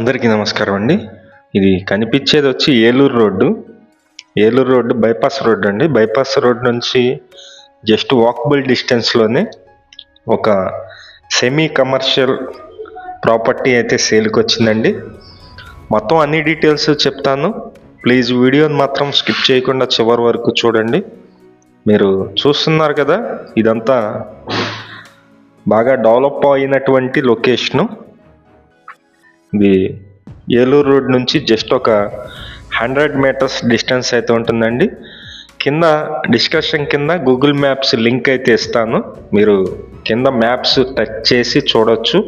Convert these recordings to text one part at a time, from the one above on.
అందరికీ నమస్కారం అండి. ఇది కనిపించేది వచ్చి ఏలూరు రోడ్డు బైపాస్ రోడ్డు అండి. బైపాస్ రోడ్ నుంచి జస్ట్ వాకబుల్ డిస్టెన్స్లోనే ఒక సెమీ కమర్షియల్ ప్రాపర్టీ అయితే సేల్కి వచ్చిందండి. మొత్తం అన్ని డీటెయిల్స్ చెప్తాను. ప్లీజ్ వీడియోని మాత్రం స్కిప్ చేయకుండా చివరి వరకు చూడండి. మీరు చూస్తున్నారు కదా, ఇదంతా బాగా డెవలప్ అయినటువంటి లొకేషను. ఇది ఏలూరు రోడ్ నుంచి జస్ట్ ఒక 100 మీటర్స్ డిస్టెన్స్ అయితే ఉంటుందండి. కింద డిస్కషన్ కింద గూగుల్ మ్యాప్స్ లింక్ అయితే ఇస్తాను. మీరు కింద మ్యాప్స్ టచ్ చేసి చూడొచ్చు.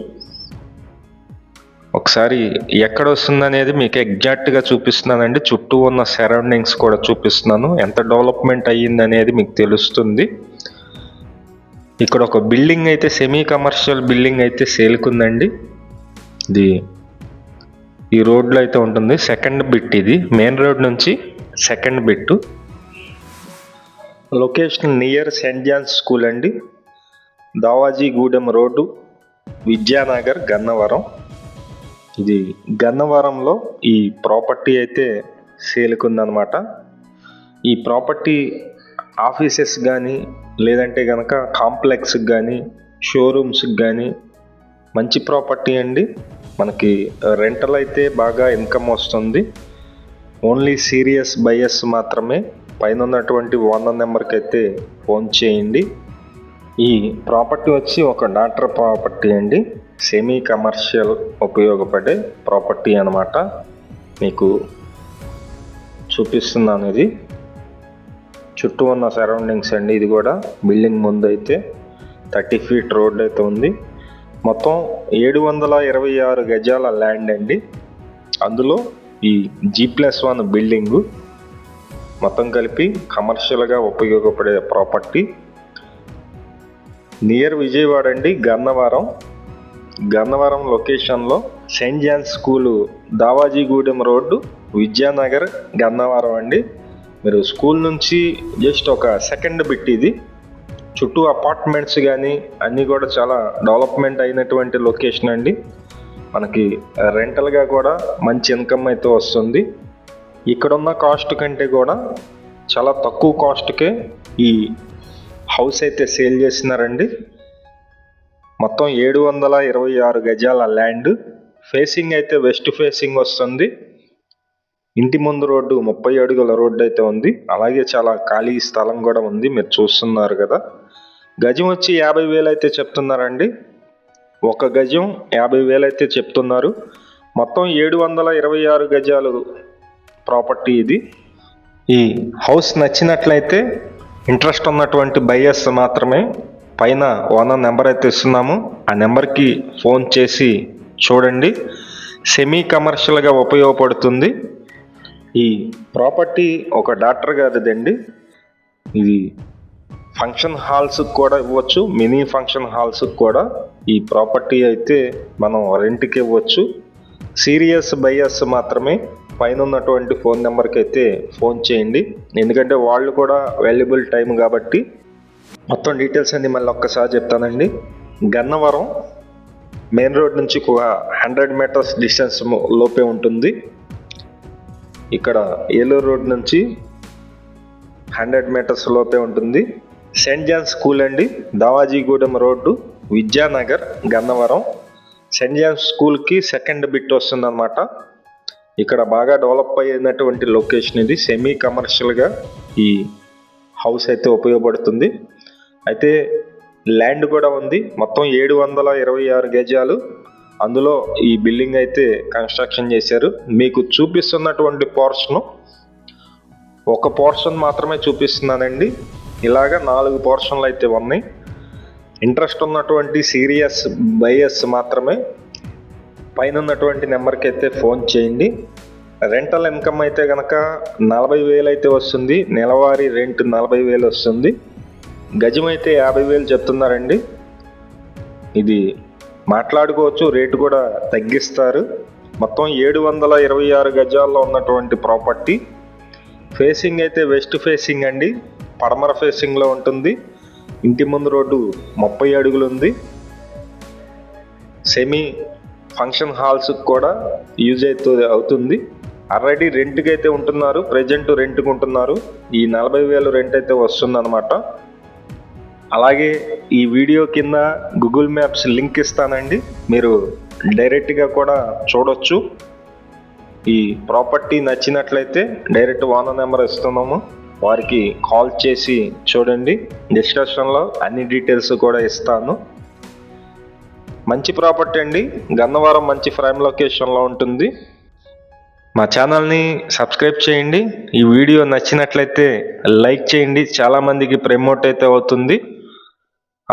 ఒకసారి ఎక్కడ వస్తుందనేది మీకు ఎగ్జాక్ట్గా చూపిస్తున్నానండి. చుట్టూ ఉన్న సరౌండింగ్స్ కూడా చూపిస్తున్నాను. ఎంత డెవలప్మెంట్ అయ్యింది అనేది మీకు తెలుస్తుంది. ఇక్కడ ఒక బిల్డింగ్ అయితే సెమీ కమర్షియల్ బిల్డింగ్ అయితే సేల్కుందండి. ఇది ఈ రోడ్లో అయితే ఉంటుంది. సెకండ్ బిట్, ఇది మెయిన్ రోడ్ నుంచి second bit. Location near Saint John's School అండి. దావాజీగూడెం రోడ్డు, విద్యానగర్, గన్నవరం. ఇది గన్నవరంలో ఈ ప్రాపర్టీ అయితే సేల్కుందనమాట. ఈ ప్రాపర్టీ ఆఫీసెస్ కానీ లేదంటే కనుక కాంప్లెక్స్కి కానీ షోరూమ్స్కి కానీ మంచి ప్రాపర్టీ అండి. మనకి రెంటల్ అయితే బాగా ఇన్కమ్ వస్తుంది. ఓన్లీ సీరియస్ బయర్స్ మాత్రమే. పైన ఉన్నటువంటి ఓనర్ నెంబర్కి అయితే ఫోన్ చేయండి. ఈ ప్రాపర్టీ వచ్చి ఒక డాక్టర్ ప్రాపర్టీ అండి. సెమీ కమర్షియల్ ఉపయోగపడే ప్రాపర్టీ అన్నమాట. మీకు చూపిస్తున్నాను. ఇది చుట్టూ ఉన్న సరౌండింగ్స్ అండి. ఇది కూడా బిల్డింగ్ ముందు అయితే 30 feet రోడ్ అయితే ఉంది. మొత్తం 726 గజాల ల్యాండ్ అండి. అందులో ఈ G+1 బిల్డింగు మొత్తం కలిపి కమర్షియల్గా ఉపయోగపడే ప్రాపర్టీ. నియర్ విజయవాడ అండి, గన్నవరం లొకేషన్లో Saint John's School, Davajigudem road, Vidyanagar, Gannavaram అండి. మీరు స్కూల్ నుంచి జస్ట్ ఒక సెకండ్ బిట్. ఇది చుట్టూ అపార్ట్మెంట్స్ కానీ అన్నీ కూడా చాలా డెవలప్మెంట్ అయినటువంటి లొకేషన్ అండి. మనకి రెంటల్గా కూడా మంచి ఇన్కమ్ అయితే వస్తుంది. ఇక్కడున్న కాస్ట్ కంటే కూడా చాలా తక్కువ కాస్ట్కే ఈ హౌస్ అయితే సేల్ చేసినారండి. మొత్తం 726 గజాల ల్యాండ్. ఫేసింగ్ అయితే వెస్ట్ ఫేసింగ్ వస్తుంది. ఇంటి ముందు రోడ్డు 30 అడుగుల రోడ్డు అయితే ఉంది. అలాగే చాలా ఖాళీ స్థలం కూడా ఉంది, మీరు చూస్తున్నారు కదా. గజం వచ్చి 50,000 అయితే చెప్తున్నారండి. ఒక గజం 50,000 అయితే చెప్తున్నారు. మొత్తం 726 గజాలు ప్రాపర్టీ ఇది. ఈ హౌస్ నచ్చినట్లయితే ఇంట్రెస్ట్ ఉన్నటువంటి బయర్స్ మాత్రమే పైన ఓనర్ నెంబర్ అయితే ఇస్తున్నాము. ఆ నెంబర్కి ఫోన్ చేసి చూడండి. సెమీ కమర్షియల్గా ఉపయోగపడుతుంది. ఈ ప్రాపర్టీ ఒక డాక్టర్ గారిదండి. ఇది ఫంక్షన్ హాల్స్కి కూడా ఇవ్వచ్చు, మినీ ఫంక్షన్ హాల్స్కి కూడా ఈ ప్రాపర్టీ అయితే మనం రెంట్కి ఇవ్వచ్చు. సీరియస్ బయర్స్ మాత్రమే పైన ఉన్నటువంటి ఫోన్ నెంబర్కి అయితే ఫోన్ చేయండి. ఎందుకంటే వాళ్ళు కూడా వాల్యుబుల్ టైం కాబట్టి. మొత్తం డీటెయిల్స్ అన్ని మళ్ళీ ఒక్కసారి చెప్తానండి. గన్నవరం మెయిన్ రోడ్ నుంచి ఒక 100 మీటర్స్ డిస్టెన్స్ లోపే ఉంటుంది. ఇక్కడ ఏలూరు రోడ్ నుంచి 100 మీటర్స్ లోపే ఉంటుంది. సెయింట్ జాన్స్ స్కూల్ అండి, Davajigudem road, Vidyanagar, Gannavaram. Saint John's స్కూల్కి సెకండ్ బిట్ వస్తుంది అనమాట. ఇక్కడ బాగా డెవలప్ అయినటువంటి లొకేషన్ ఇది. సెమీ కమర్షియల్గా ఈ హౌస్ అయితే ఉపయోగపడుతుంది. అయితే ల్యాండ్ కూడా ఉంది. మొత్తం 726 గజాలు. అందులో ఈ బిల్డింగ్ అయితే కన్స్ట్రక్షన్ చేశారు. మీకు చూపిస్తున్నటువంటి పోర్షను ఒక పోర్షన్ మాత్రమే చూపిస్తున్నానండి. ఇలాగా 4 పోర్షన్లు అయితే ఉన్నాయి. ఇంట్రెస్ట్ ఉన్నటువంటి సీరియస్ బయర్స్ మాత్రమే పైన ఉన్నటువంటి నెంబర్కి అయితే ఫోన్ చేయండి. రెంటల్ ఇన్కమ్ అయితే కనుక 40,000 అయితే వస్తుంది. నెలవారీ రెంట్ 40,000 వస్తుంది. గజం అయితే 50,000 చెప్తున్నారండి. ఇది మాట్లాడుకోవచ్చు, రేటు కూడా తగ్గిస్తారు. మొత్తం 726 గజాల్లో ఉన్నటువంటి ప్రాపర్టీ. ఫేసింగ్ అయితే వెస్ట్ ఫేసింగ్ అండి, పడమర ఫేసింగ్లో ఉంటుంది. ఇంటి ముందు రోడ్డు 30 అడుగులు ఉంది. సెమీ ఫంక్షన్ హాల్స్కి కూడా యూజ్ అవుతుంది. ఆల్రెడీ రెంట్కి అయితే ఉంటున్నారు, ప్రజెంట్ రెంట్కి ఉంటున్నారు. ఈ 40,000 రెంట్ అయితే వస్తుందన్నమాట. అలాగే ఈ వీడియో కింద గూగుల్ మ్యాప్స్ లింక్ ఇస్తానండి, మీరు డైరెక్ట్గా కూడా చూడొచ్చు. ఈ ప్రాపర్టీ నచ్చినట్లయితే డైరెక్ట్ ఓనర్ నెంబర్ ఇస్తున్నాము, వారికి కాల్ చేసి చూడండి. డిస్క్రిప్షన్లో అన్ని డీటెయిల్స్ కూడా ఇస్తాను. మంచి ప్రాపర్టీ అండి, గన్నవరం మంచి ప్రైమ్ లొకేషన్లో ఉంటుంది. మా ఛానల్ని సబ్స్క్రైబ్ చేయండి. ఈ వీడియో నచ్చినట్లయితే లైక్ చేయండి, చాలామందికి ప్రమోట్ అయితే అవుతుంది.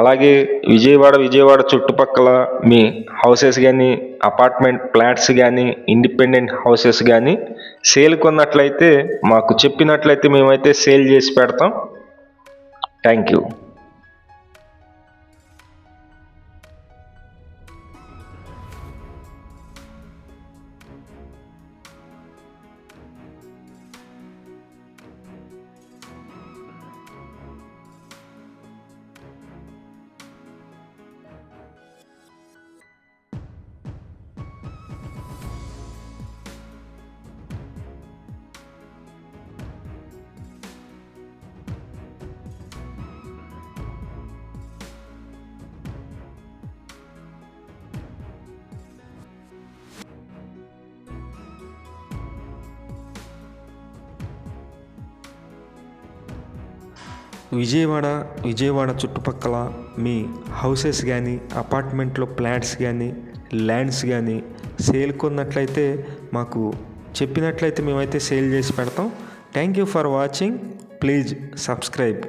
అలాగే విజయవాడ చుట్టుపక్కల మీ హౌసెస్ కానీ, అపార్ట్మెంట్ ఫ్లాట్స్ కానీ, ఇండిపెండెంట్ హౌసెస్ కానీ సేల్ కొన్నట్లయితే మాకు చెప్పినట్లయితే మేమైతే సేల్ చేసి పెడతాం. Thank you. విజయవాడ చుట్టుపక్కల మీ హౌసెస్ కానీ, అపార్ట్మెంట్లో ఫ్లాట్స్ కానీ, ల్యాండ్స్ కానీ సేల్ కొన్నట్లయితే మాకు చెప్పినట్లయితే మేమైతే సేల్ చేసి పెడతాం. Thank you for watching. Please subscribe.